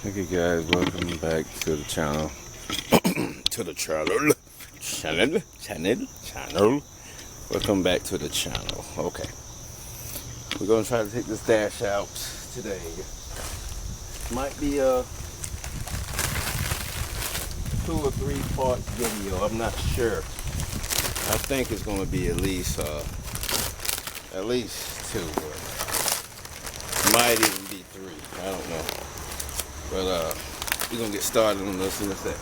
Okay guys, welcome back to the channel. to the channel. Welcome back to the channel. Okay. We're gonna try to take this dash out today. Might be a 2 or 3 part video. I'm not sure. I think it's gonna be at least 2, but might even be 3. I don't know. But we're gonna get started on this in a sec.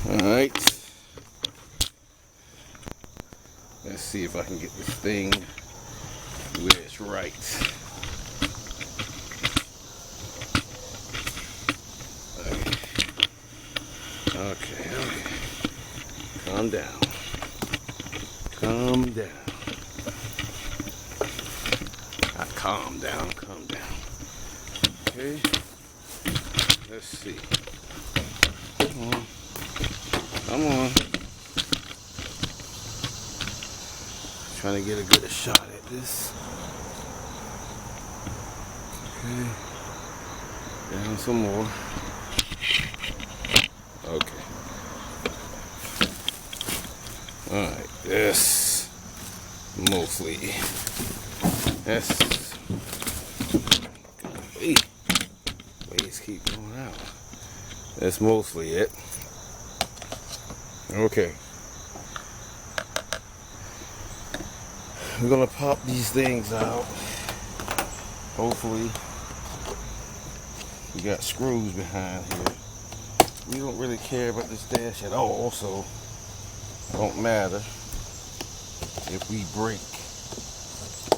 Alright. Let's see if I can get this thing where it's right. Okay. Calm down. Calm down. Not calm down. Okay. Let's see. Come on. Trying to get a good shot at this. Okay. Down some more. Okay. Alright, this mostly. That's waves keep going out. That's mostly it. Okay. We're gonna pop these things out. Hopefully, we got screws behind here. We don't really care about this dash at all, so it don't matter if we break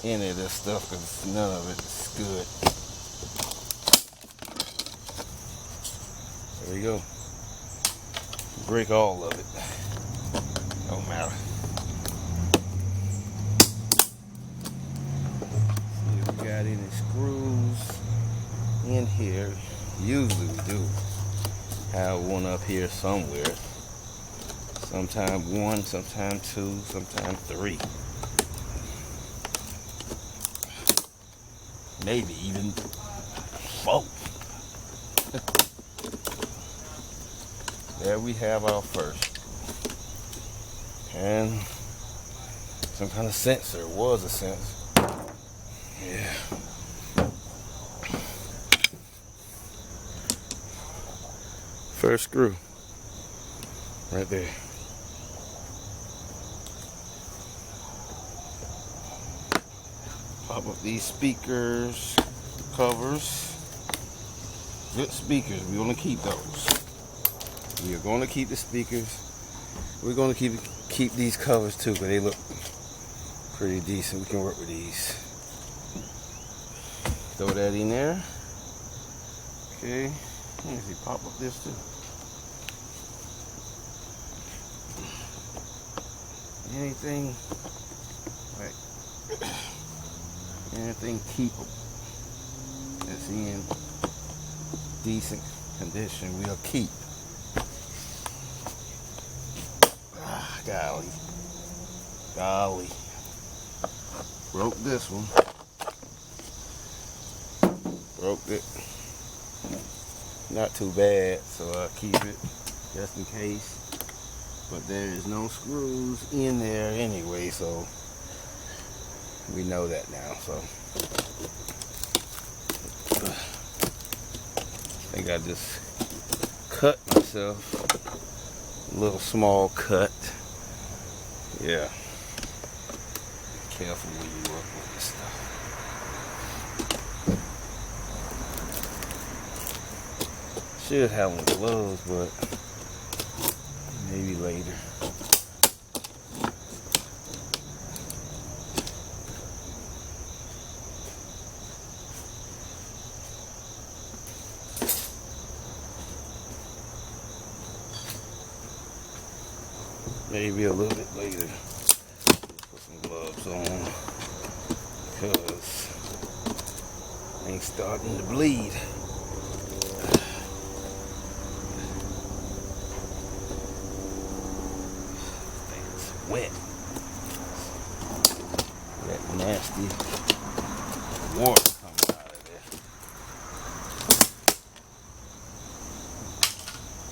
any of this stuff, because none of it is good. There we go. Break all of it. Don't matter. See if we got any screws in here. Usually we do have one up here somewhere. Sometimes 1, sometimes 2, sometimes 3. Maybe even 4. There we have our first. And some kind of sensor. It was a sensor. Yeah. First screw. Right there. Pop up these speakers, covers. Good speakers. We want to keep those. We are going to keep the speakers. We're going to keep these covers too, because they look pretty decent. We can work with these. Throw that in there. Okay. Let's see, pop up this too. Anything keepable that's in decent condition, we'll keep. Golly. Broke this one. Broke it. Not too bad, so I'll keep it just in case. But there is no screws in there anyway, so we know that now. So I think I just cut myself a little small cut. Yeah. Careful when you work with this stuff. Should have on gloves, but maybe later. Maybe a little bit later. gloves on because ain't starting to bleed. It's wet. That nasty water.